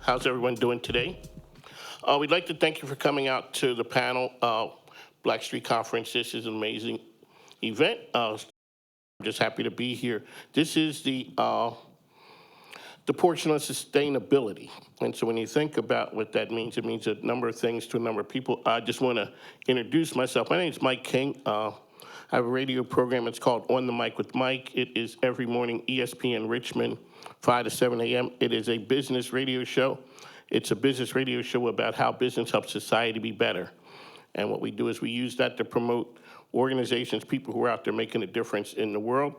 How's everyone doing today? We'd like to thank you for coming out to the panel, Black Street Conference. This is an amazing event. I'm just happy to be here. This is the portion on sustainability. And so when you think about what that means, it means a number of things to a number of people. I just want to introduce myself. My name is Mike King. I have a radio program. It's called On the Mic with Mike. It is every morning, ESPN Richmond, 5 to 7 a.m. It is a business radio show. It's a business radio show about how business helps society be better. And what we do is we use that to promote organizations, people who are out there making a difference in the world.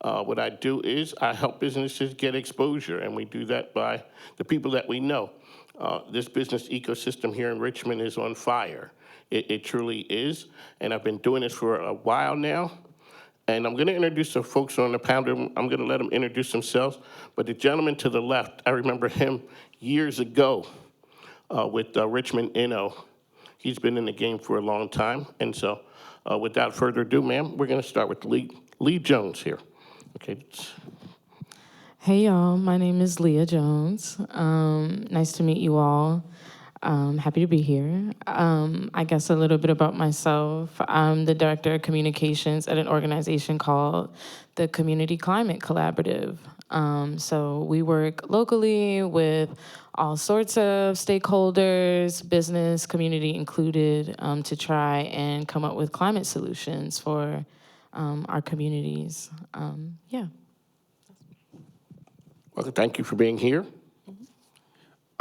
What I do is I help businesses get exposure, and we do that by the people that we know. This business ecosystem here in Richmond is on fire. It truly is, and I've been doing this for a while now. And I'm going to introduce the folks on the panel. I'm going to let them introduce themselves. But the gentleman to the left, I remember him years ago with Richmond Inno. He's been in the game for a long time. And so without further ado, ma'am, we're going to start with Lee Jones here. Okay. Hey, y'all. My name is Leah Jones. Nice to meet you all. Happy to be here. I guess a little bit about myself. I'm the Director of Communications at an organization called the Community Climate Collaborative. So we work locally with all sorts of stakeholders, business, community included, to try and come up with climate solutions for our communities. Yeah. Well, thank you for being here.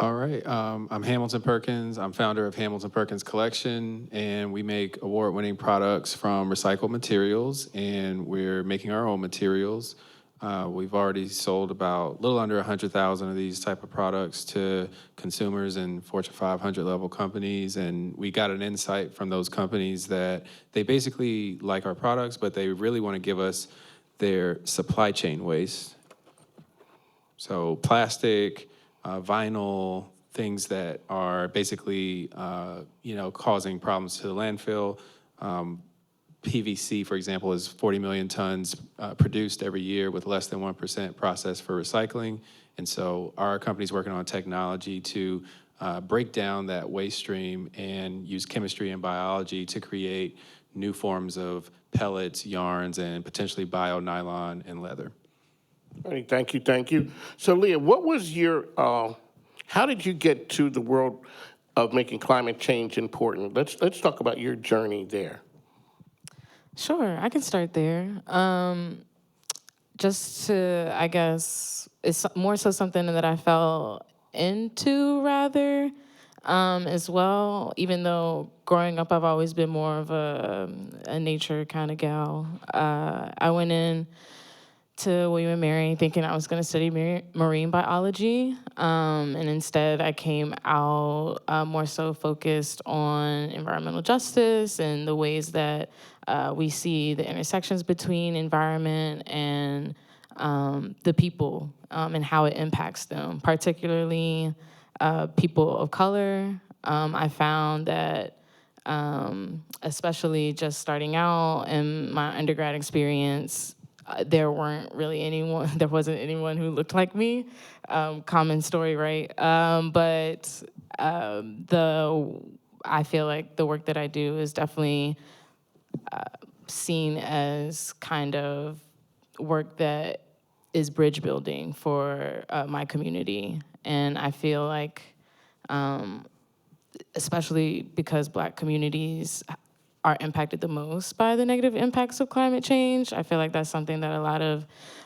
All right, I'm Hamilton Perkins. I'm founder of Hamilton Perkins Collection, and we make award-winning products from recycled materials, and we're making our own materials. We've already sold about a little under 100,000 of these type of products to consumers and Fortune 500 level companies, and we got an insight from those companies that they basically like our products, but they really want to give us their supply chain waste. So plastic, vinyl, things that are basically, causing problems to the landfill. PVC, for example, is 40 million tons produced every year with less than 1% processed for recycling. And so our company's working on technology to break down that waste stream and use chemistry and biology to create new forms of pellets, yarns, and potentially bio-nylon and leather. All right, thank you. So, Leah, what was your, how did you get to the world of making climate change important? Let's talk about your journey there. Sure, I can start there. Just to, I guess, it's more so something that I fell into rather as well, even though growing up I've always been more of a nature kind of gal. I went in to William and Mary thinking I was going to study marine biology, and instead I came out more so focused on environmental justice and the ways that we see the intersections between environment and the people and how it impacts them, particularly people of color. I found that especially just starting out in my undergrad experience, there wasn't anyone who looked like me. Common story, right? But I feel like the work that I do is definitely seen as kind of work that is bridge building for my community. And I feel like, especially because Black communities are impacted the most by the negative impacts of climate change. I feel like that's something that a lot of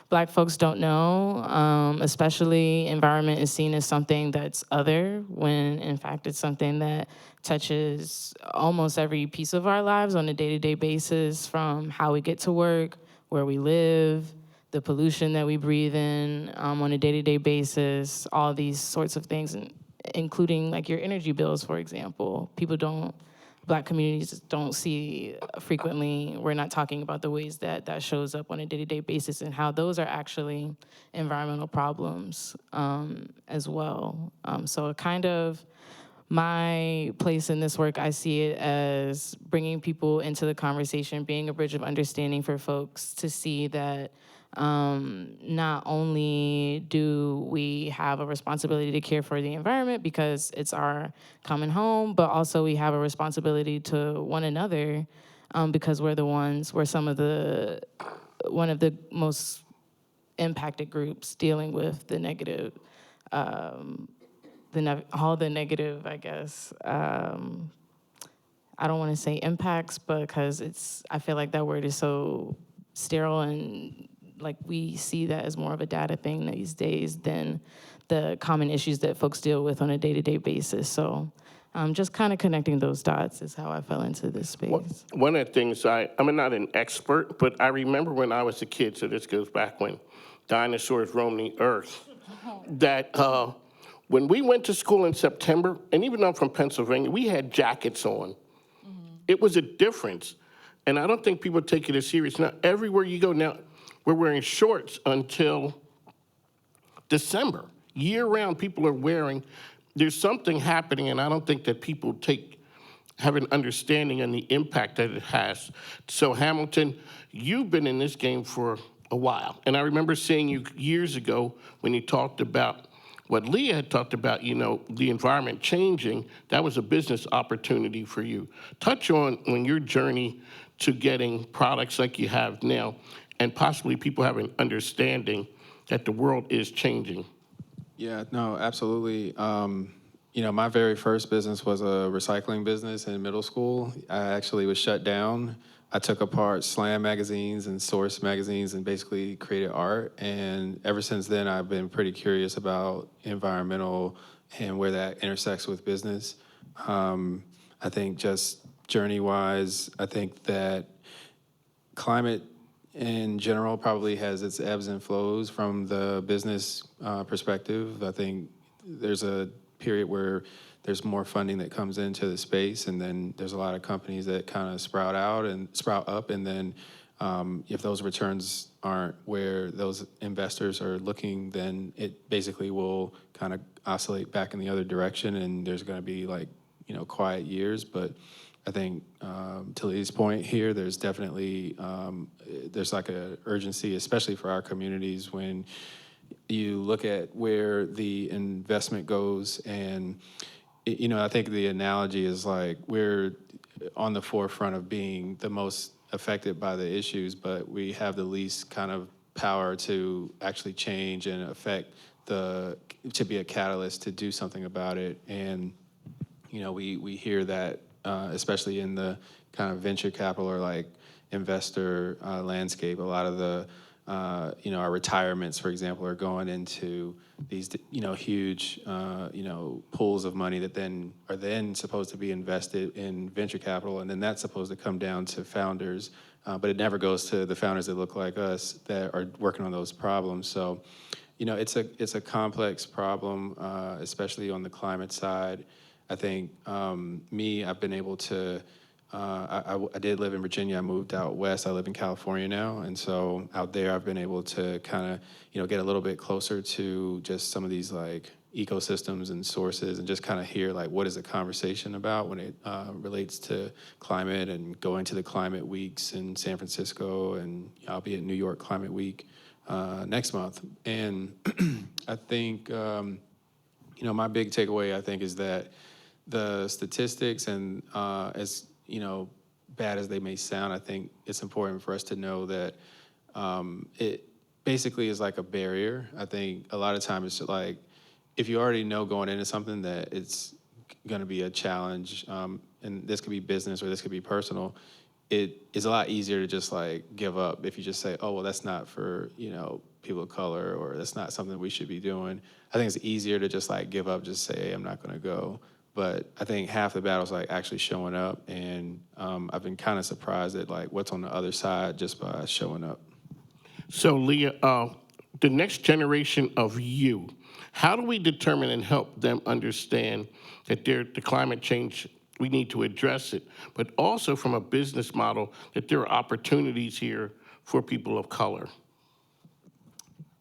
Black folks don't know, especially environment is seen as something that's other, when in fact it's something that touches almost every piece of our lives on a day-to-day basis, from how we get to work, where we live, the pollution that we breathe in on a day-to-day basis, all these sorts of things, including like your energy bills, for example. Black communities don't see frequently. We're not talking about the ways that that shows up on a day-to-day basis and how those are actually environmental problems as well. So kind of my place in this work, I see it as bringing people into the conversation, being a bridge of understanding for folks to see that Not only do we have a responsibility to care for the environment because it's our common home, but also we have a responsibility to one another because we're one of the most impacted groups dealing with the negative, all the negative, I guess. I don't want to say impacts because I feel like that word is so sterile and like we see that as more of a data thing these days than the common issues that folks deal with on a day-to-day basis. So just kind of connecting those dots is how I fell into this space. One of the things I'm not an expert, but I remember when I was a kid, so this goes back when dinosaurs roamed the earth, that when we went to school in September, and even though I'm from Pennsylvania, we had jackets on. It was a difference. And I don't think people take it as serious. Now, everywhere you go now, we're wearing shorts until December. Year-round, people are wearing. There's something happening, and I don't think that people have an understanding on the impact that it has. So, Hamilton, you've been in this game for a while. And I remember seeing you years ago when you talked about what Leah had talked about, the environment changing. That was a business opportunity for you. Touch on your journey to getting products like you have now, and possibly people have an understanding that the world is changing. Yeah, no, absolutely. My very first business was a recycling business in middle school. I actually was shut down. I took apart Slam magazines and Source magazines and basically created art. And ever since then, I've been pretty curious about environmental and where that intersects with business. I think just journey-wise, I think that climate in general probably has its ebbs and flows from the business perspective. I think there's a period where there's more funding that comes into the space, and then there's a lot of companies that kind of sprout up, and then if those returns aren't where those investors are looking, then it basically will kind of oscillate back in the other direction, and there's going to be quiet years. But I think to Lee's point here, there's definitely there's like an urgency, especially for our communities, when you look at where the investment goes. And I think the analogy is like we're on the forefront of being the most affected by the issues, but we have the least kind of power to actually change and affect to be a catalyst to do something about it. And we hear that especially in the kind of venture capital or like investor landscape. A lot of the our retirements, for example, are going into these huge pools of money that then are supposed to be invested in venture capital, and then that's supposed to come down to founders, but it never goes to the founders that look like us that are working on those problems. So it's a complex problem, especially on the climate side. I think I've been able to, I did live in Virginia. I moved out west. I live in California now. And so out there, I've been able to kind of, get a little bit closer to just some of these like ecosystems and sources, and just kind of hear like what is the conversation about when it relates to climate, and going to the climate weeks in San Francisco, and I'll be at New York Climate Week next month. And I think, my big takeaway, I think, is that the statistics, and as bad as they may sound, I think it's important for us to know that it basically is like a barrier. I think a lot of times it's like, if you already know going into something that it's going to be a challenge, and this could be business or this could be personal, it is a lot easier to just like give up if you just say, oh, well, that's not for, people of color, or that's not something we should be doing. I think it's easier to just like give up, just say, hey, I'm not going to go. But I think half the battle is like actually showing up, and I've been kind of surprised at like what's on the other side just by showing up. So, Leah, the next generation of you, how do we determine and help them understand that the climate change, we need to address it, but also from a business model that there are opportunities here for people of color?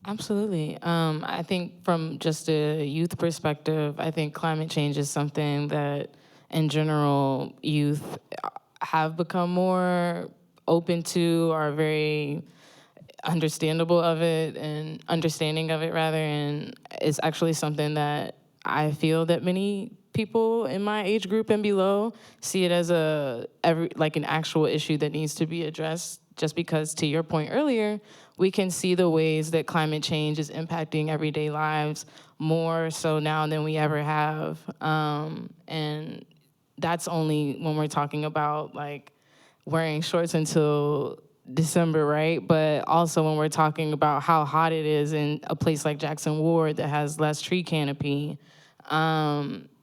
Absolutely. I think from just a youth perspective, I think climate change is something that, in general, youth have become more open to, are very understandable of it and understanding of it rather, and it's actually something that I feel that many people in my age group and below see it as like an actual issue that needs to be addressed, just because, to your point earlier, we can see the ways that climate change is impacting everyday lives more so now than we ever have. And that's only when we're talking about like wearing shorts until December, right? But also when we're talking about how hot it is in a place like Jackson Ward that has less tree canopy,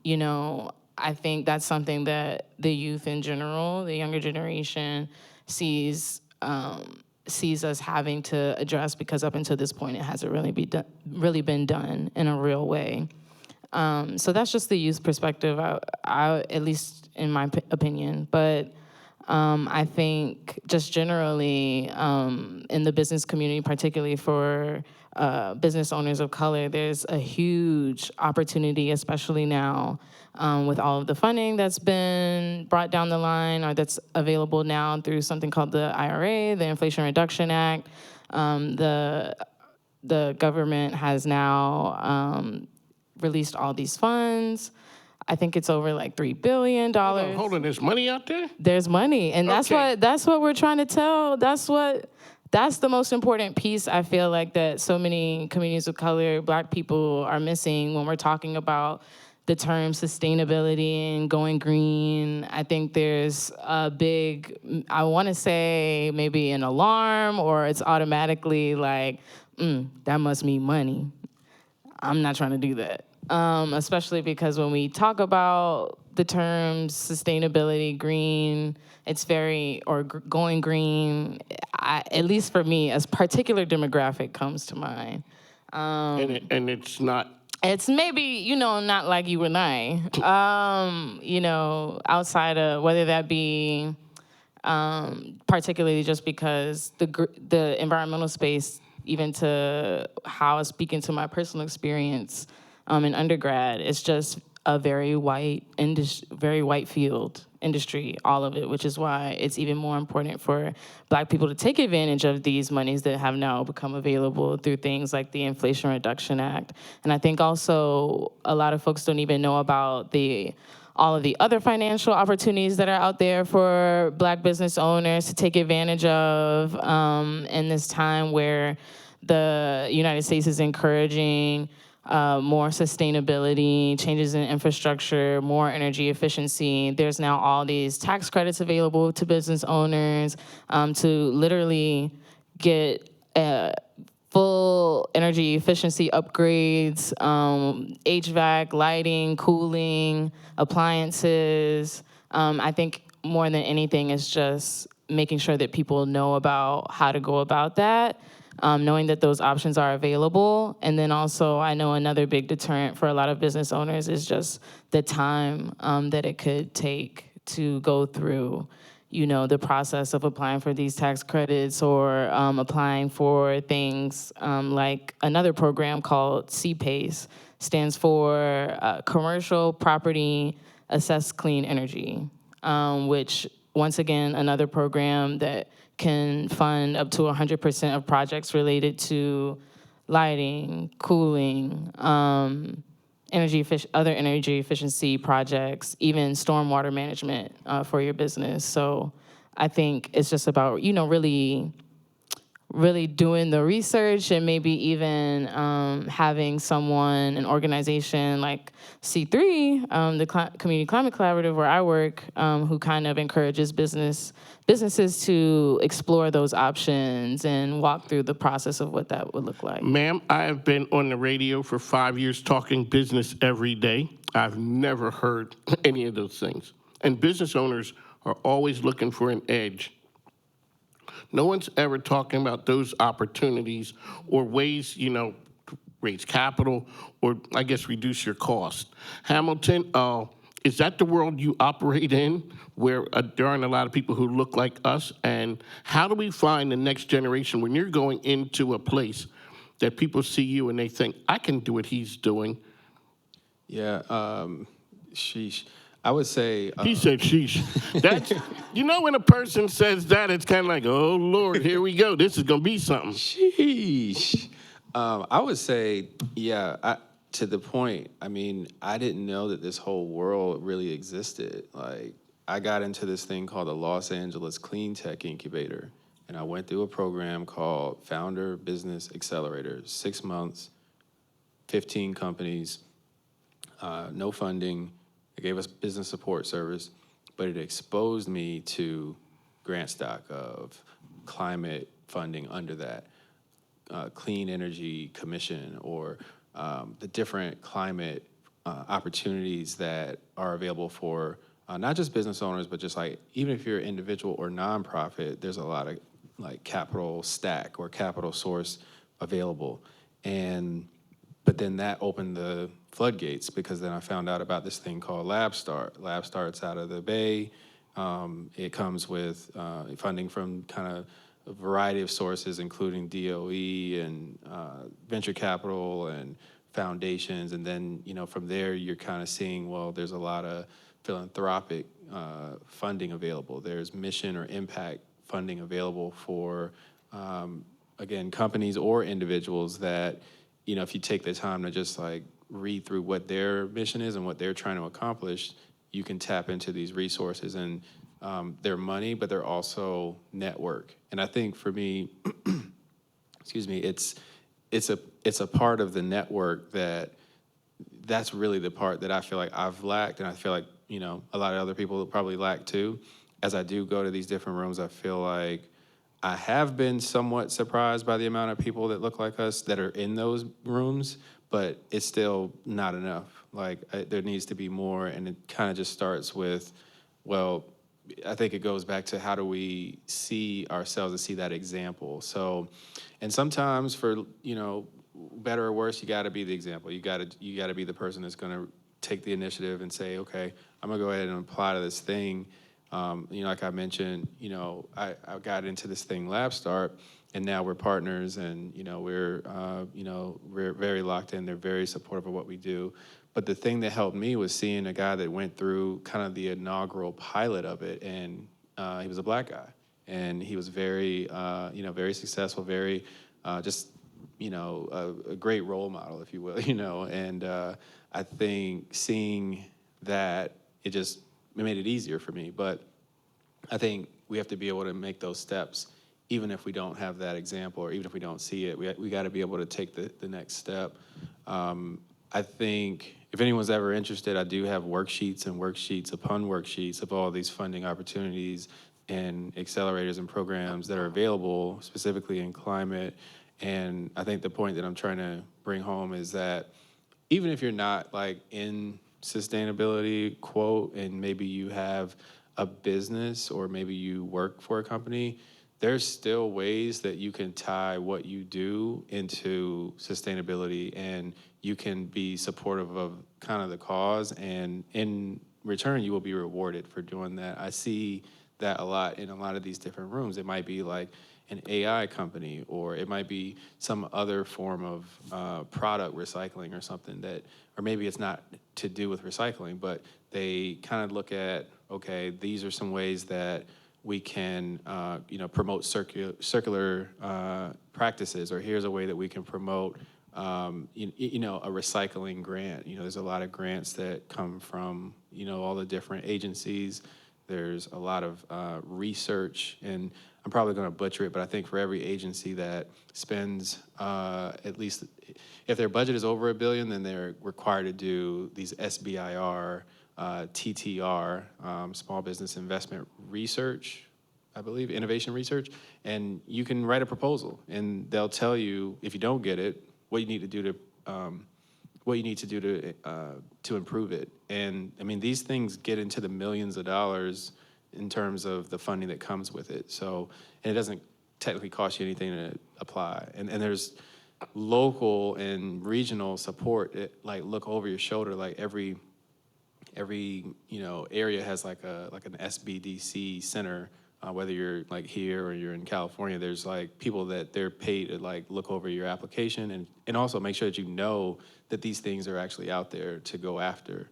you know, I think that's something that the youth in general, the younger generation, sees us having to address, because up until this point, it hasn't really been done in a real way. So that's just the youth perspective, at least in my opinion. But I think just generally in the business community, particularly for business owners of color, there's a huge opportunity, especially now with all of the funding that's been brought down the line or that's available now through something called the IRA, the Inflation Reduction Act. The government has now released all these funds. I think it's over like $3 billion. Hold on, there's money out there? There's money, and that's Okay. what we're trying to tell. That's the most important piece, I feel like, that so many communities of color, Black people, are missing when we're talking about the term sustainability and going green. I think there's a big, I want to say maybe an alarm, or it's automatically like, that must mean money. I'm not trying to do that. Especially because when we talk about the terms sustainability, green, it's going green, at least for me, a particular demographic comes to mind. And it's not. It's maybe, not like you and I, outside of whether that be particularly just because the environmental space, even to how I speak into my personal experience in undergrad, it's just a very white field industry, all of it, which is why it's even more important for Black people to take advantage of these monies that have now become available through things like the Inflation Reduction Act. And I think also a lot of folks don't even know about all of the other financial opportunities that are out there for Black business owners to take advantage of in this time where the United States is encouraging more sustainability, changes in infrastructure, more energy efficiency. There's now all these tax credits available to business owners to literally get full energy efficiency upgrades, HVAC, lighting, cooling, appliances. I think more than anything, it's just making sure that people know about how to go about that. Knowing that those options are available. And then also, I know another big deterrent for a lot of business owners is just the time that it could take to go through, the process of applying for these tax credits, or applying for things like another program called CPACE, stands for Commercial Property Assessed Clean Energy, which, once again, another program that can fund up to 100% of projects related to lighting, cooling, other energy efficiency projects, even stormwater management for your business. So I think it's just about, really doing the research, and maybe even having an organization like C3, the Community Climate Collaborative where I work, who kind of encourages businesses to explore those options and walk through the process of what that would look like. Ma'am, I have been on the radio for 5 years talking business every day. I've never heard any of those things. And business owners are always looking for an edge. No one's ever talking about those opportunities or ways, to raise capital or, I guess, reduce your cost. Hamilton, is that the world you operate in, where there aren't a lot of people who look like us? And how do we find the next generation when you're going into a place that people see you and they think, I can do what he's doing? Yeah, sheesh. I would say He said, sheesh. That's, you know, when a person says that, it's kind of like, oh, Lord, here we go. This is going to be something. sheesh. I would say, yeah, to the point, I mean, I didn't know that this whole world really existed. Like, I got into this thing called the Los Angeles Clean Tech Incubator, and I went through a program called Founder Business Accelerator, 6 months, 15 companies, no funding. They gave us business support service, but it exposed me to grant stock of climate funding under that. Clean Energy Commission or the different climate opportunities that are available for not just business owners, but just like even if you're an individual or nonprofit, there's a lot of like capital stack or capital source available. But then that opened the floodgates because then I found out about this thing called LabStart. LabStart's out of the Bay. It comes with funding from kind of a variety of sources, including DOE and venture capital and foundations. And then, you know, from there, you're kind of seeing, well, there's a lot of philanthropic funding available. There's mission or impact funding available for, again, companies or individuals that, you know, if you take the time to just like read through what their mission is and what they're trying to accomplish, you can tap into these resources and their money, but they're also network. And I think for me, excuse me, it's a part of the network that's really the part that I feel like I've lacked, and I feel like, you know, a lot of other people probably lack too. As I do go to these different rooms, I feel like I have been somewhat surprised by the amount of people that look like us that are in those rooms, but it's still not enough. Like, there needs to be more, and it kind of just starts with, well, I think it goes back to how do we see ourselves and see that example. So, and sometimes for, you know, better or worse, you got to be the example. You got to be the person that's going to take the initiative and say, okay, I'm gonna go ahead and apply to this thing. You know, like I mentioned, you know, I got into this thing LabStart, and now we're partners, and you know, we're very locked in. They're very supportive of what we do. But the thing that helped me was seeing a guy that went through kind of the inaugural pilot of it, and he was a black guy, and he was very, you know, very successful, very just, you know, a great role model, if you will, you know. And I think seeing that, it made it easier for me. But I think we have to be able to make those steps, even if we don't have that example, or even if we don't see it. We got to be able to take the next step. I think if anyone's ever interested, I do have worksheets and worksheets upon worksheets of all these funding opportunities and accelerators and programs that are available specifically in climate. And I think the point that I'm trying to bring home is that even if you're not like in sustainability, quote, and maybe you have a business or maybe you work for a company, there's still ways that you can tie what you do into sustainability, and you can be supportive of kind of the cause, and in return, you will be rewarded for doing that. I see that a lot in a lot of these different rooms. It might be like an AI company, or it might be some other form of product recycling or something that, or maybe it's not to do with recycling, but they kind of look at, okay, these are some ways that we can, you know, promote circular practices, or here's a way that we can promote, you know, a recycling grant. You know, there's a lot of grants that come from, you know, all the different agencies. There's a lot of research, and I'm probably going to butcher it, but I think for every agency that spends at least, if their budget is over $1 billion, then they're required to do these SBIR, TTR, Small Business Investment Research, I believe, innovation research, and you can write a proposal, and they'll tell you if you don't get it, what you need to do to improve it. And I mean, these things get into the millions of dollars in terms of the funding that comes with it. So, and it doesn't technically cost you anything to apply. And there's local and regional support that like look over your shoulder. Like every you know area has like an SBDC center. Whether you're like here or you're in California, there's like people that they're paid to like look over your application and also make sure that you know that these things are actually out there to go after.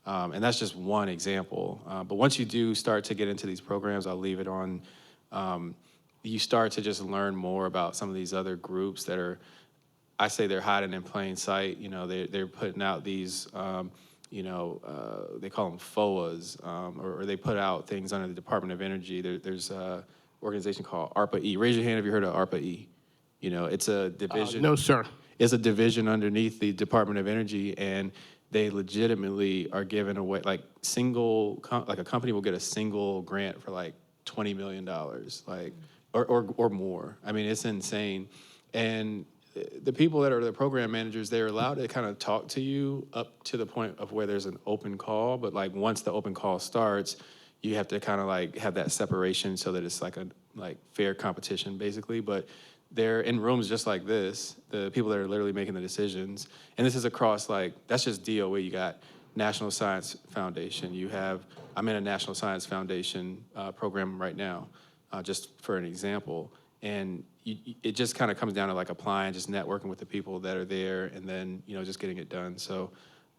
And that's just one example. But once you do start to get into these programs, I'll leave it on, you start to just learn more about some of these other groups that are, I say they're hiding in plain sight. You know, they're putting out these, they call them FOAs, or they put out things under the Department of Energy. There's a organization called ARPA-E. Raise your hand if you heard of ARPA-E. You know, it's a division. No, sir. It's a division underneath the Department of Energy, and they legitimately are giving away, like a company will get a single grant for like $20 million, like, or more. I mean, it's insane. And the people that are the program managers, they're allowed to kind of talk to you up to the point of where there's an open call, but like once the open call starts, you have to kind of like have that separation so that it's like a fair competition basically. But they're in rooms just like this, the people that are literally making the decisions. And this is across that's just DOE. You got National Science Foundation. I'm in a National Science Foundation program right now, just for an example. And it just kind of comes down to like applying, just networking with the people that are there, and then, just getting it done. So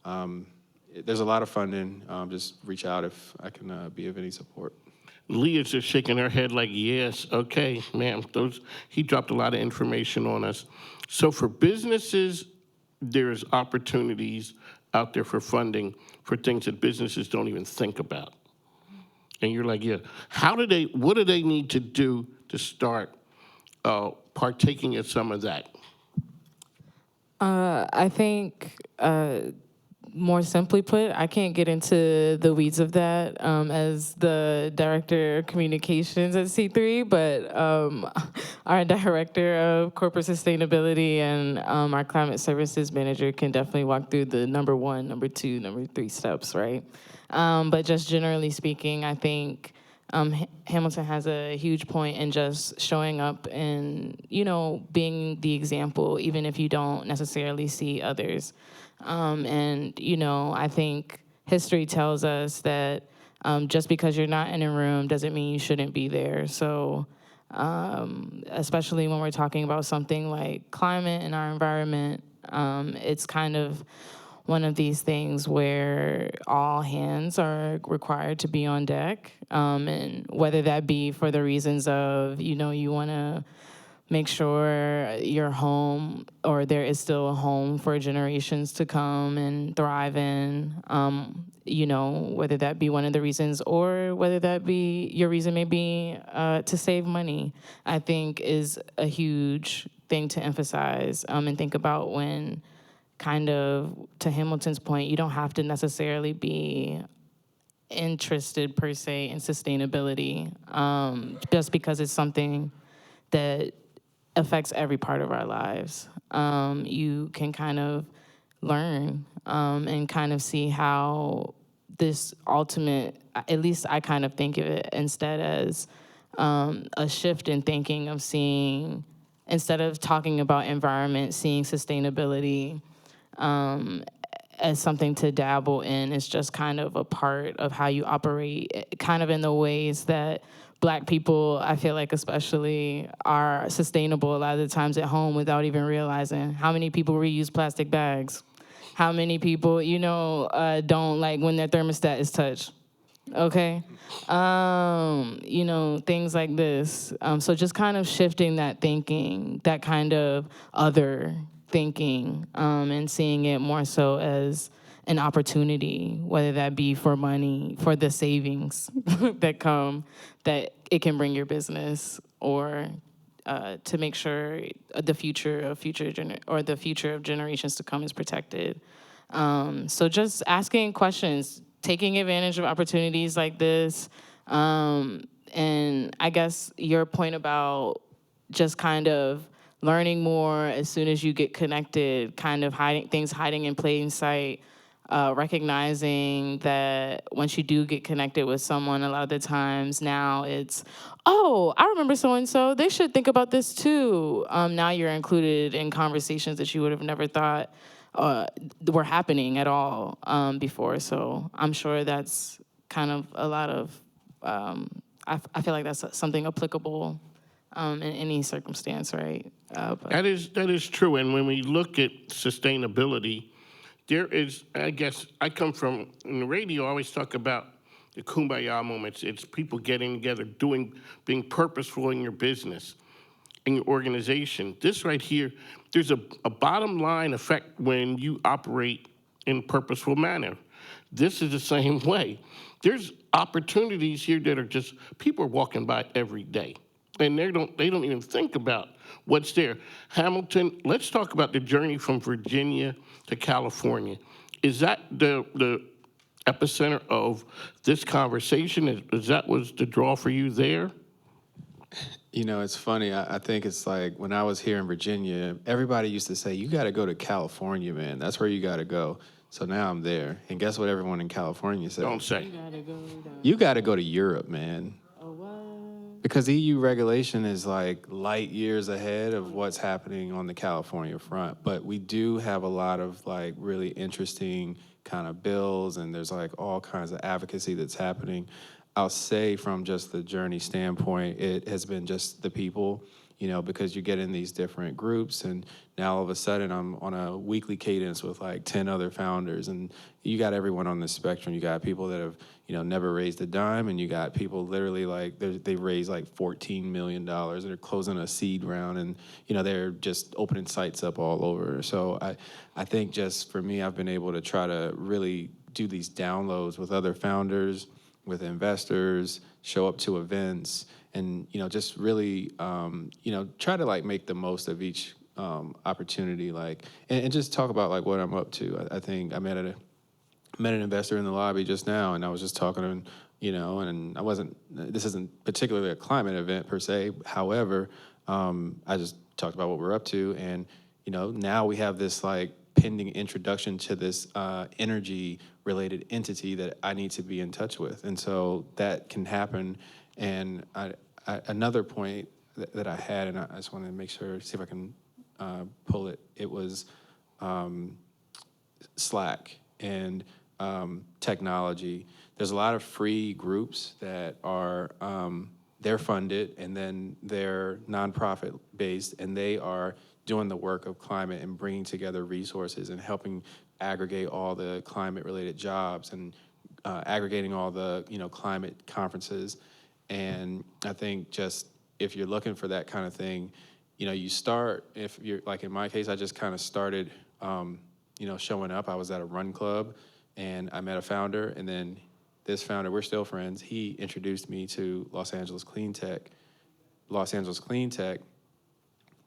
there's a lot of funding. Just reach out if I can be of any support. Leah's just shaking her head like, yes, okay, ma'am. He dropped a lot of information on us. So for businesses, there's opportunities out there for funding for things that businesses don't even think about. And you're like, yeah, what do they need to do to start partaking in some of that? I think, more simply put, I can't get into the weeds of that as the director of communications at C3, but our director of corporate sustainability and our climate services manager can definitely walk through the number 1, number 2, number 3 steps, right? But just generally speaking, I think Hamilton has a huge point in just showing up and, being the example, even if you don't necessarily see others. I think history tells us that just because you're not in a room doesn't mean you shouldn't be there. So especially when we're talking about something like climate and our environment, it's kind of one of these things where all hands are required to be on deck, and whether that be for the reasons of, you want to make sure your home, or there is still a home for generations to come and thrive in, whether that be one of the reasons, or whether that be your reason may be to save money, I think is a huge thing to emphasize and think about when, kind of, to Hamilton's point, you don't have to necessarily be interested per se in sustainability, just because it's something that affects every part of our lives. You can kind of learn and kind of see how this ultimate, at least I kind of think of it instead as a shift in thinking of seeing, instead of talking about environment, seeing sustainability as something to dabble in. It's just kind of a part of how you operate, kind of in the ways that Black people, I feel like especially, are sustainable a lot of the times at home without even realizing. How many people reuse plastic bags? How many people, don't like when their thermostat is touched? Okay? Things like this. So just kind of shifting that thinking, that kind of other thinking, and seeing it more so as an opportunity, whether that be for money, for the savings that come, that it can bring your business, or to make sure the future of generations to come is protected. So just asking questions, taking advantage of opportunities like this, and I guess your point about just kind of learning more as soon as you get connected, kind of hiding in plain sight. Recognizing that once you do get connected with someone, a lot of the times now it's, oh, I remember so-and-so, they should think about this too. Now you're included in conversations that you would have never thought were happening at all before. So I'm sure that's kind of a lot of, I feel like that's something applicable in any circumstance, right? That is true. And when we look at sustainability, there is, I guess, I come from, in the radio, I always talk about the kumbaya moments. It's people getting together, being purposeful in your business, in your organization. This right here, there's a bottom line effect when you operate in purposeful manner. This is the same way. There's opportunities here that are just, people are walking by every day. And they don't even think about what's there. Hamilton, let's talk about the journey from Virginia to California. Is that the epicenter of this conversation? Is that was the draw for you there? You know, it's funny. I think it's like when I was here in Virginia, everybody used to say, you got to go to California, man. That's where you got to go. So now I'm there. And guess what everyone in California said? Don't say. You got to go to Europe, man. Oh, what? Because EU regulation is like light years ahead of what's happening on the California front. But we do have a lot of like really interesting kind of bills, and there's like all kinds of advocacy that's happening. I'll say from just the journey standpoint, it has been just the people, you know, because you get in these different groups, and now all of a sudden I'm on a weekly cadence with like 10 other founders, and you got everyone on the spectrum. You got people that have, you know, never raised a dime, and you got people literally like they raised like $14 million, and they're closing a seed round, and you know they're just opening sites up all over. So I think just for me, I've been able to try to really do these downloads with other founders, with investors, show up to events, and you know just really you know try to like make the most of each opportunity, like and just talk about like what I'm up to. I think I met an investor in the lobby just now, and I was just talking to him, you know, and I wasn't. This isn't particularly a climate event per se. However, I just talked about what we're up to, and you know now we have this like pending introduction to this energy related entity that I need to be in touch with. And so that can happen. And another point that I had, and I just want to make sure, see if I can pull it, it was Slack and technology. There's a lot of free groups that are, they're funded and then they're nonprofit based, and they are doing the work of climate and bringing together resources and helping aggregate all the climate-related jobs and aggregating all the climate conferences. And I think just if you're looking for that kind of thing, you start, if you're like in my case, I just kind of started, showing up. I was at a run club and I met a founder, and then this founder, we're still friends, he introduced me to Los Angeles Clean Tech. Los Angeles Clean Tech,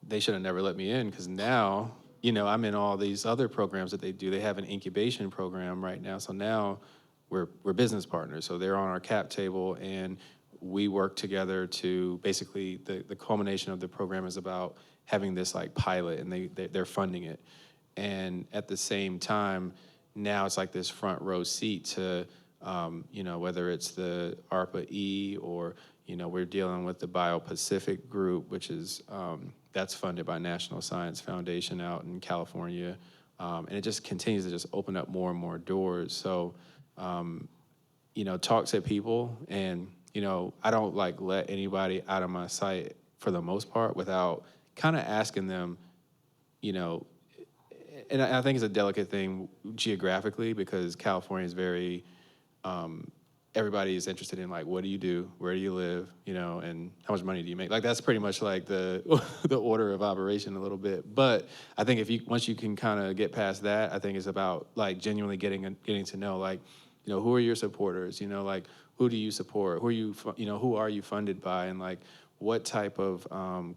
they should have never let me in, because now, I'm in all these other programs that they do. They have an incubation program right now. So now we're business partners. So they're on our cap table, and we work together to basically, the culmination of the program is about having this like pilot, and they're funding it. And at the same time, now it's like this front row seat to, whether it's the ARPA-E or, we're dealing with the Bio-Pacific Group, which is, that's funded by National Science Foundation out in California. And it just continues to just open up more and more doors. So, talk to people, and, I don't like let anybody out of my sight for the most part without kind of asking them, and I think it's a delicate thing geographically, because California is very, everybody is interested in like, what do you do, where do you live, and how much money do you make? Like, that's pretty much like the the order of operation a little bit. But I think once you can kind of get past that, I think it's about like genuinely getting to know, like, who are your supporters, like, who do you support, who are you funded by, and like, what type of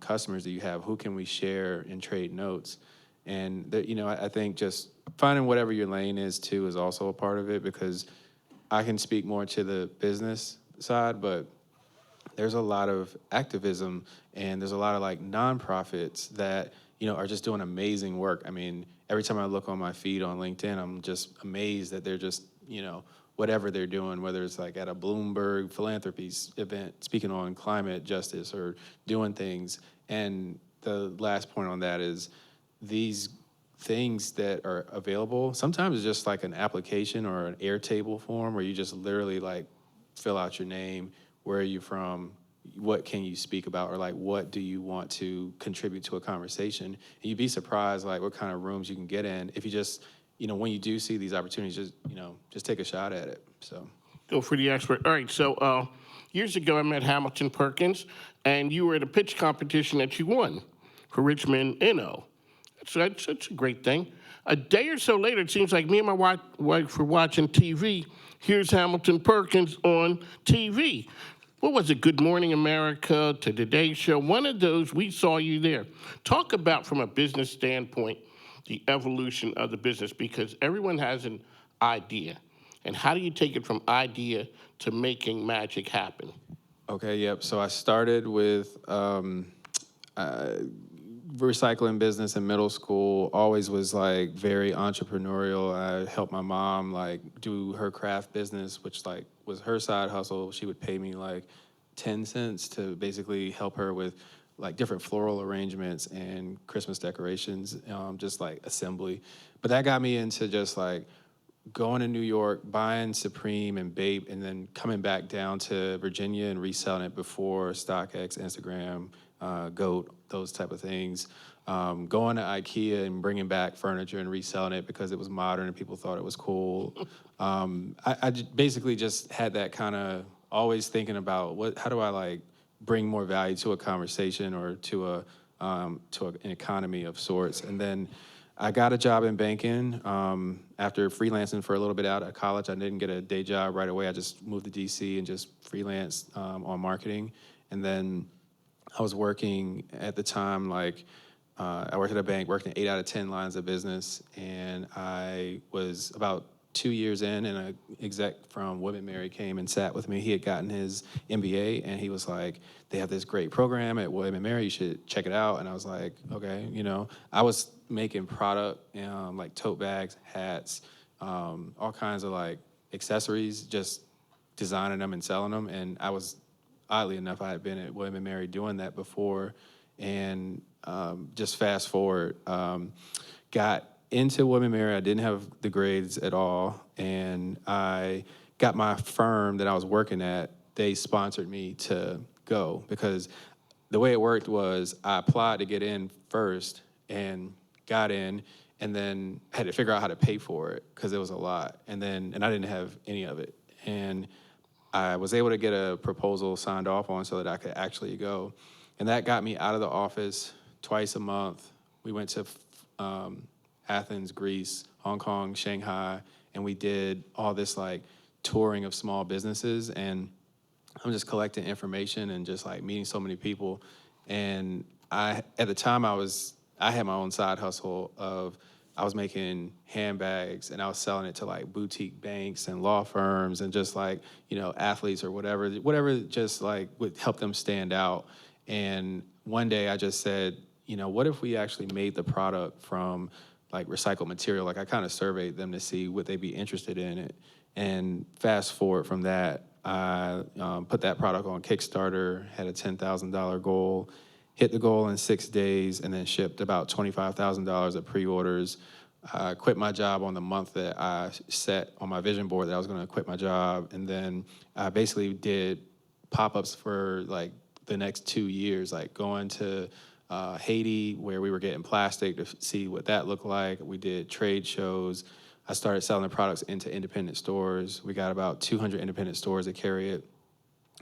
customers do you have, who can we share and trade notes? And I think just finding whatever your lane is too is also a part of it, because I can speak more to the business side, but there's a lot of activism, and there's a lot of like nonprofits that, are just doing amazing work. I mean, every time I look on my feed on LinkedIn, I'm just amazed that they're just, whatever they're doing, whether it's like at a Bloomberg philanthropy event, speaking on climate justice or doing things. And the last point on that is these things that are available, sometimes it's just like an application or an Airtable form where you just literally like fill out your name, where are you from, what can you speak about, or like what do you want to contribute to a conversation. And you'd be surprised like what kind of rooms you can get in if you just when you do see these opportunities, just take a shot at it. So. Go for the expert. All right, so years ago I met Hamilton Perkins, and you were at a pitch competition that you won for Richmond Inno. That's a great thing. A day or so later, it seems like me and my wife were watching TV. Here's Hamilton Perkins on TV. What was it, Good Morning America, to Today Show? One of those, we saw you there. Talk about, from a business standpoint, the evolution of the business, because everyone has an idea. And how do you take it from idea to making magic happen? Okay, yep. So I started with recycling business in middle school. Always was like very entrepreneurial. I helped my mom like do her craft business, which like was her side hustle. She would pay me like 10 cents to basically help her with like different floral arrangements and Christmas decorations, just like assembly. But that got me into just like going to New York, buying Supreme and Bape, and then coming back down to Virginia and reselling it before StockX, Instagram, GOAT, those type of things. Going to IKEA and bringing back furniture and reselling it because it was modern and people thought it was cool. I basically just had that kind of always thinking about how do I like bring more value to a conversation or to an economy of sorts. And then I got a job in banking after freelancing for a little bit out of college. I didn't get a day job right away. I just moved to DC and just freelanced on marketing. And then I was working at the time, I worked at a bank, worked in 8 out of 10 lines of business. And I was about 2 years in, and an exec from William & Mary came and sat with me. He had gotten his MBA, and he was like, they have this great program at William & Mary, you should check it out. And I was like, okay, I was making product, like tote bags, hats, all kinds of like accessories, just designing them and selling them. And I was, oddly enough, I had been at William & Mary doing that before. And just fast forward, got into William & Mary. I didn't have the grades at all, and I got my firm that I was working at. They sponsored me to go because the way it worked was I applied to get in first and got in, and then had to figure out how to pay for it because it was a lot, and I didn't have any of it, and I was able to get a proposal signed off on so that I could actually go, and that got me out of the office twice a month. We went to Athens, Greece, Hong Kong, Shanghai, and we did all this like touring of small businesses, and I'm just collecting information and just like meeting so many people. And at the time I had my own side hustle of I was making handbags and I was selling it to like boutique banks and law firms and just like, athletes or whatever just like would help them stand out. And one day I just said, what if we actually made the product from like recycled material? Like I kind of surveyed them to see would they be interested in it. And fast forward from that, I put that product on Kickstarter, had a $10,000 goal, hit the goal in 6 days, and then shipped about $25,000 of pre-orders. I quit my job on the month that I set on my vision board that I was going to quit my job. And then I basically did pop-ups for like the next 2 years, like going to Haiti, where we were getting plastic to see what that looked like. We did trade shows. I started selling the products into independent stores. We got about 200 independent stores that carry it.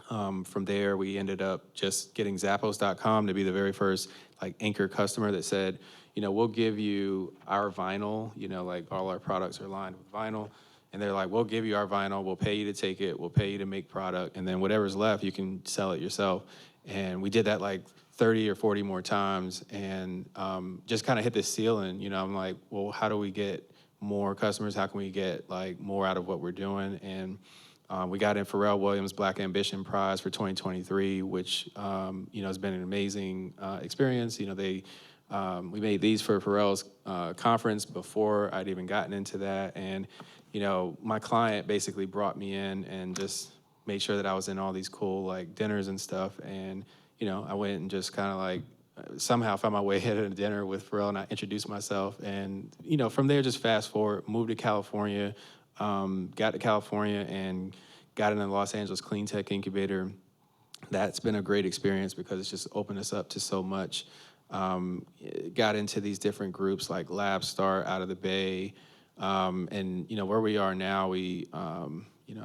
From there, we ended up just getting Zappos.com to be the very first like anchor customer that said, we'll give you our vinyl, like all our products are lined with vinyl. And they're like, we'll give you our vinyl, we'll pay you to take it, we'll pay you to make product, and then whatever's left, you can sell it yourself. And we did that like 30 or 40 more times, and just kind of hit this ceiling. I'm like, well, how do we get more customers? How can we get like more out of what we're doing? And we got in Pharrell Williams Black Ambition Prize for 2023, which has been an amazing experience. We made these for Pharrell's conference before I'd even gotten into that, and my client basically brought me in and just made sure that I was in all these cool like dinners and stuff, and I went and just kind of like somehow found my way at a dinner with Pharrell, and I introduced myself, and from there just fast forward, moved to California, got to California and got in the Los Angeles Clean Tech Incubator. That's been a great experience because it's just opened us up to so much. Got into these different groups like Lab Start out of the Bay, And, where we are now, we, I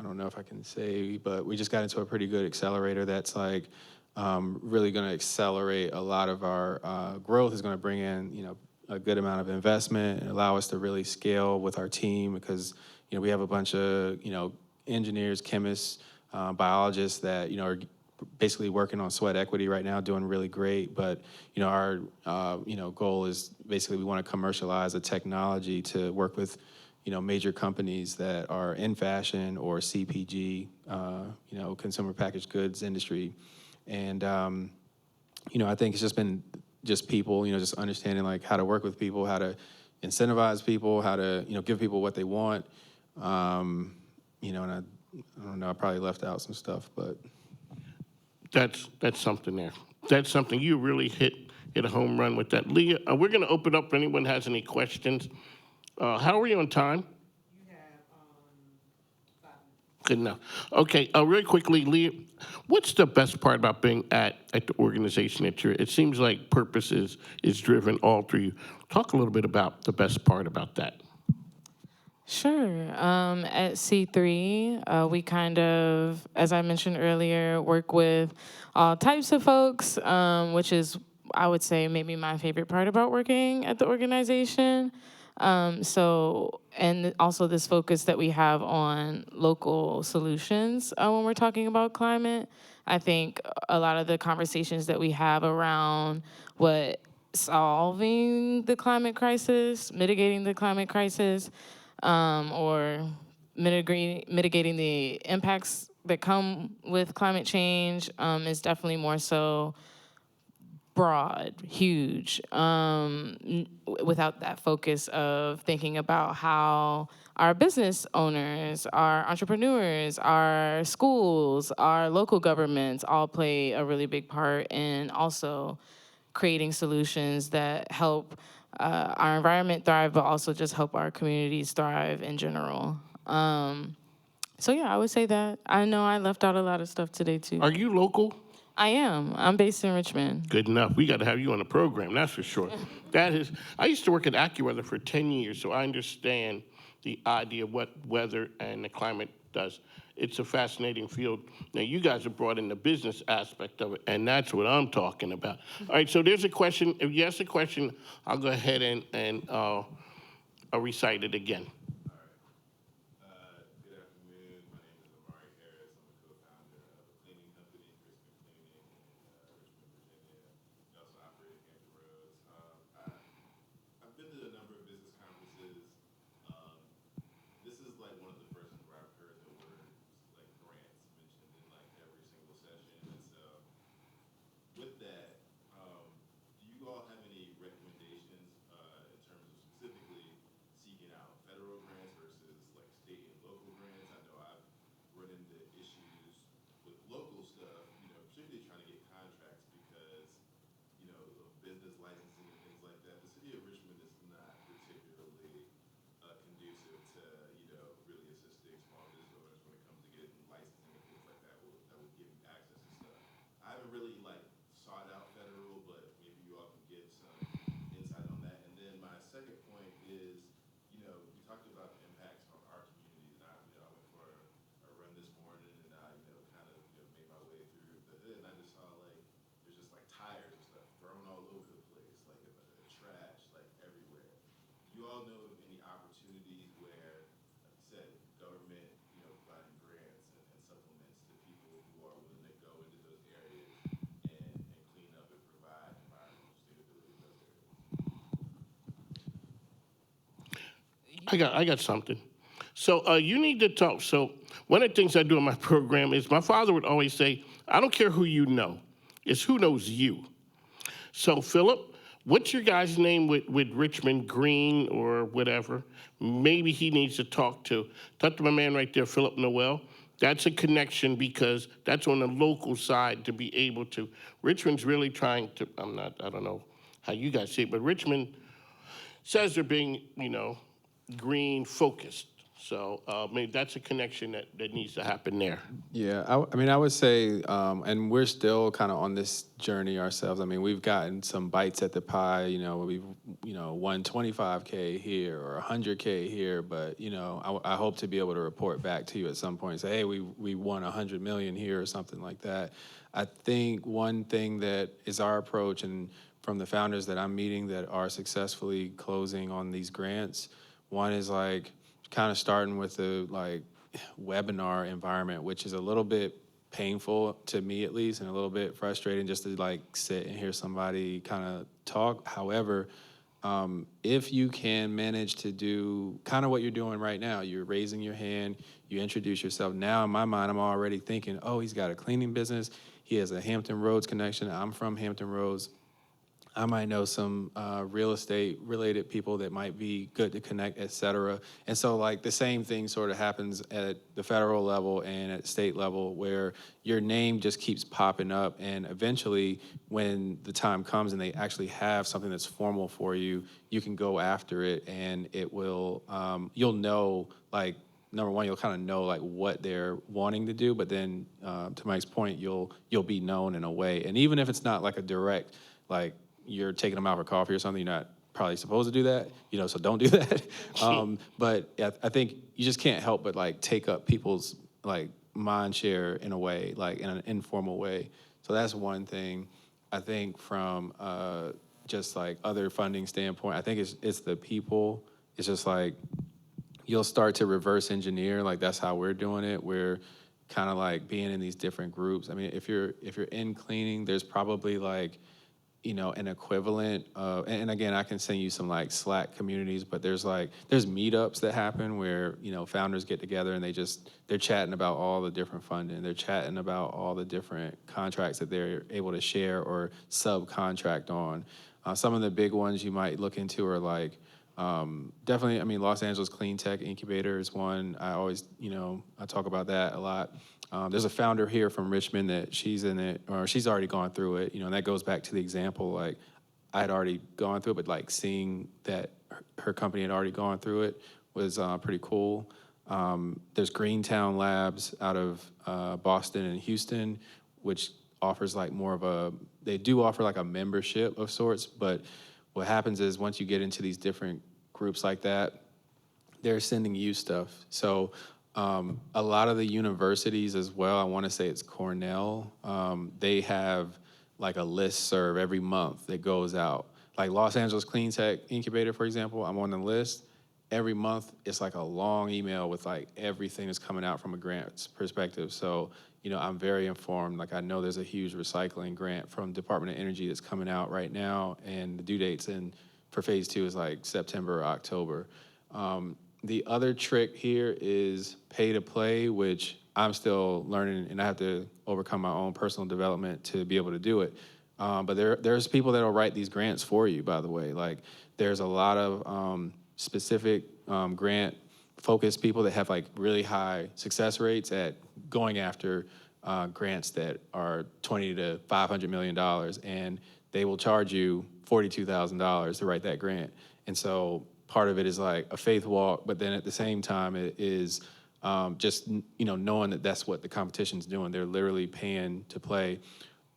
don't know if I can say, but we just got into a pretty good accelerator that's like really going to accelerate a lot of our growth. Is going to bring in, a good amount of investment and allow us to really scale with our team because, we have a bunch of, engineers, chemists, biologists that, are basically working on sweat equity right now, doing really great. But, our, goal is basically we want to commercialize a technology to work with, major companies that are in fashion or CPG, consumer packaged goods industry. And, I think it's just been just people, just understanding like how to work with people, how to incentivize people, how to, give people what they want. And I don't know, I probably left out some stuff, but. That's something there. That's something you really hit a home run with that. Leah, we're going to open up if anyone has any questions. How are we on time? You have 5 minutes. Good enough. Okay, really quickly, Leah, what's the best part about being at the organization that you're? It seems like purpose is driven all through you. Talk a little bit about the best part about that. Sure. At C3, we kind of, as I mentioned earlier, work with all types of folks, which is, I would say, maybe my favorite part about working at the organization. And also this focus that we have on local solutions when we're talking about climate. I think a lot of the conversations that we have around what solving the climate crisis, mitigating the climate crisis, or mitigating the impacts that come with climate change is definitely more so broad, huge, without that focus of thinking about how our business owners, our entrepreneurs, our schools, our local governments all play a really big part in also creating solutions that help our environment thrive, but also just help our communities thrive in general. So yeah, I would say that. I know I left out a lot of stuff today too. Are you local? I am. I'm based in Richmond. Good enough. We got to have you on the program, that's for sure. I used to work at AccuWeather for 10 years, so I understand the idea of what weather and the climate does. It's a fascinating field. Now, you guys have brought in the business aspect of it, and that's what I'm talking about. All right, so there's a question. If you ask a question, I'll go ahead and I'll recite it again. I got something. So you need to talk. So one of the things I do in my program is my father would always say, I don't care who you know, it's who knows you. So Philip, what's your guy's name with Richmond Green or whatever? Maybe he needs to talk to my man right there, Philip Noel. That's a connection because that's on the local side to be able to. Richmond's really trying to, I don't know how you guys see it, but Richmond says they're being, green focused. So maybe that's a connection that needs to happen there. Yeah, I mean, I would say, and we're still kind of on this journey ourselves. I mean, we've gotten some bites at the pie. We've won 25K here or 100K here, but I hope to be able to report back to you at some point and say, hey, we won 100 million here or something like that. I think one thing that is our approach, and from the founders that I'm meeting that are successfully closing on these grants, one is like kind of starting with the webinar environment, which is a little bit painful to me at least, and a little bit frustrating just to sit and hear somebody kind of talk. However, if you can manage to do kind of what you're doing right now, you're raising your hand, you introduce yourself. Now in my mind, I'm already thinking, oh, he's got a cleaning business. He has a Hampton Roads connection. I'm from Hampton Roads. I might know some real estate related people that might be good to connect, et cetera. And so the same thing sort of happens at the federal level and at state level where your name just keeps popping up. And eventually when the time comes and they actually have something that's formal for you, you can go after it and it will, you'll know, number one, you'll kind of know what they're wanting to do, but then to Mike's point, you'll be known in a way. And even if it's not a direct, you're taking them out for coffee or something, you're not probably supposed to do that, so don't do that. But I think you just can't help but take up people's mind share in a way, in an informal way. So that's one thing. I think from just other funding standpoint, I think it's the people. It's just you'll start to reverse engineer. That's how we're doing it. We're kind of being in these different groups. I mean, if you're in cleaning, there's probably an equivalent of, and again, I can send you some Slack communities, but there's meetups that happen where, founders get together and they're chatting about all the different funding. They're chatting about all the different contracts that they're able to share or subcontract on. Some of the big ones you might look into are definitely, I mean, Los Angeles Clean Tech Incubator is one. I always, I talk about that a lot. There's a founder here from Richmond that she's in it, or she's already gone through it, and that goes back to the example, I had already gone through it, but seeing that her company had already gone through it was pretty cool. There's Greentown Labs out of Boston and Houston, which offers more of they do offer a membership of sorts, but what happens is once you get into these different groups like that, they're sending you stuff. So a lot of the universities as well, I want to say it's Cornell, they have a listserv every month that goes out. Los Angeles Clean Tech Incubator, for example, I'm on the list. Every month, it's a long email with everything that's coming out from a grants perspective. So, I'm very informed. I know there's a huge recycling grant from Department of Energy that's coming out right now, and the due dates for phase 2 is September or October. The other trick here is pay to play, which I'm still learning, and I have to overcome my own personal development to be able to do it. But there's people that'll write these grants for you, by the way. There's a lot of specific grant-focused people that have really high success rates at going after grants that are $20 to $500 million, and they will charge you $42,000 to write that grant. And so part of it is a faith walk, but then at the same time it is just knowing that that's what the competition's doing. They're literally paying to play.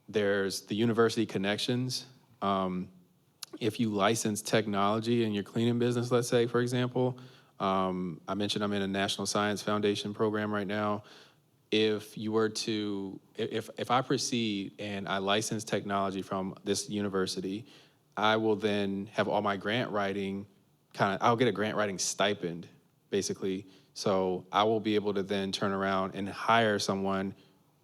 There's the university connections. If you license technology in your cleaning business, let's say, for example, I mentioned I'm in a National Science Foundation program right now. If you were to, if I proceed and I license technology from this university, I will then have all my grant writing I'll get a grant writing stipend, basically. So I will be able to then turn around and hire someone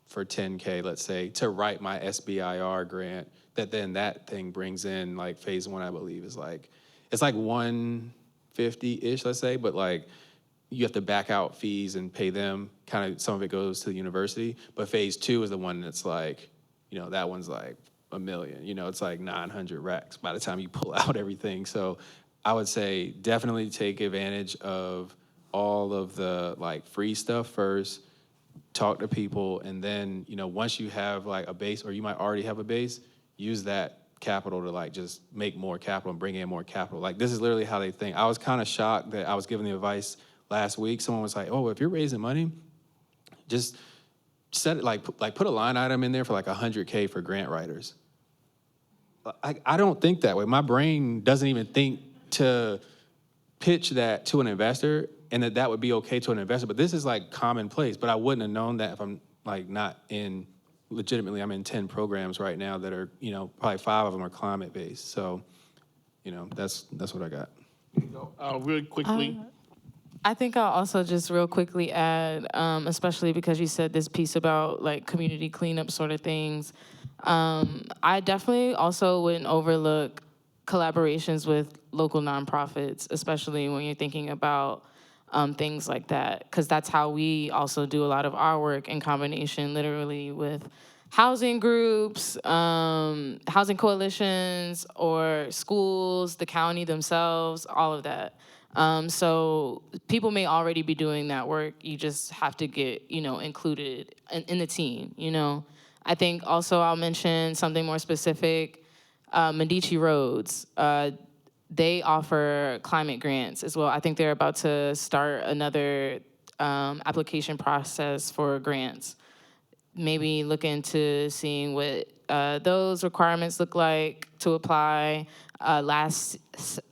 for $10K, let's say, to write my SBIR grant, that thing brings in phase 1, I believe, is it's 150-ish, let's say, but you have to back out fees and pay them. Kind of some of it goes to the university, but phase 2 is the one that's that one's $1 million. It's 900 racks by the time you pull out everything. So I would say definitely take advantage of all of the free stuff first, talk to people, and then, once you have a base, or you might already have a base, use that capital to just make more capital and bring in more capital. This is literally how they think. I was kind of shocked that I was given the advice last week. Someone was like, "Oh, if you're raising money, just set it put a line item in there for like $100K for grant writers." I don't think that way. My brain doesn't even think to pitch that to an investor and that would be okay to an investor. But this is like commonplace. But I wouldn't have known that if I'm like not in, legitimately, I'm in 10 programs right now that are, probably 5 of them are climate based. So, that's what I got. Really quickly, I think I'll also just real quickly add, especially because you said this piece about like community cleanup sort of things. I definitely also wouldn't overlook collaborations with local nonprofits, especially when you're thinking about things like that, because that's how we also do a lot of our work in combination, literally with housing groups, housing coalitions, or schools, the county themselves, all of that. So people may already be doing that work. You just have to get, included in the team, I think also I'll mention something more specific. Medici Roads, they offer climate grants as well. I think they're about to start another application process for grants. Maybe look into seeing what those requirements look like to apply. Last,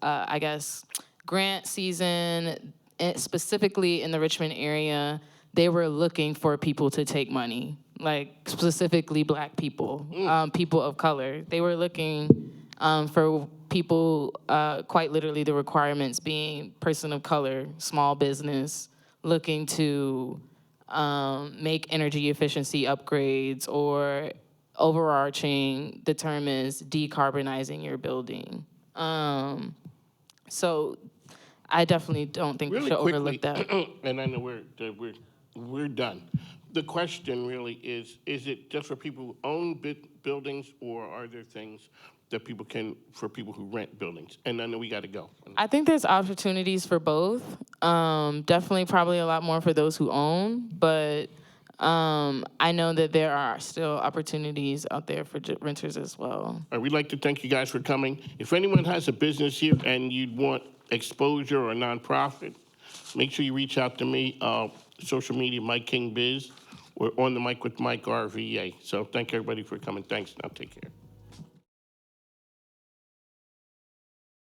I guess, grant season, specifically in the Richmond area, they were looking for people to take money, like specifically Black people, people of color. They were looking for people, quite literally the requirements being person of color, small business, looking to make energy efficiency upgrades, or overarching, the term is decarbonizing your building. So I definitely don't think we really should quickly, overlook that. and I know we're done. The question really is it just for people who own buildings, or are there things that for people who rent buildings? And I know we got to go. I think there's opportunities for both. Definitely probably a lot more for those who own, but I know that there are still opportunities out there for renters as well. We'd like to thank you guys for coming. If anyone has a business here and you'd want exposure or a nonprofit, make sure you reach out to me, social media, Mike King Biz, or On the Mic with Mike RVA. So thank everybody for coming. Thanks. Now take care.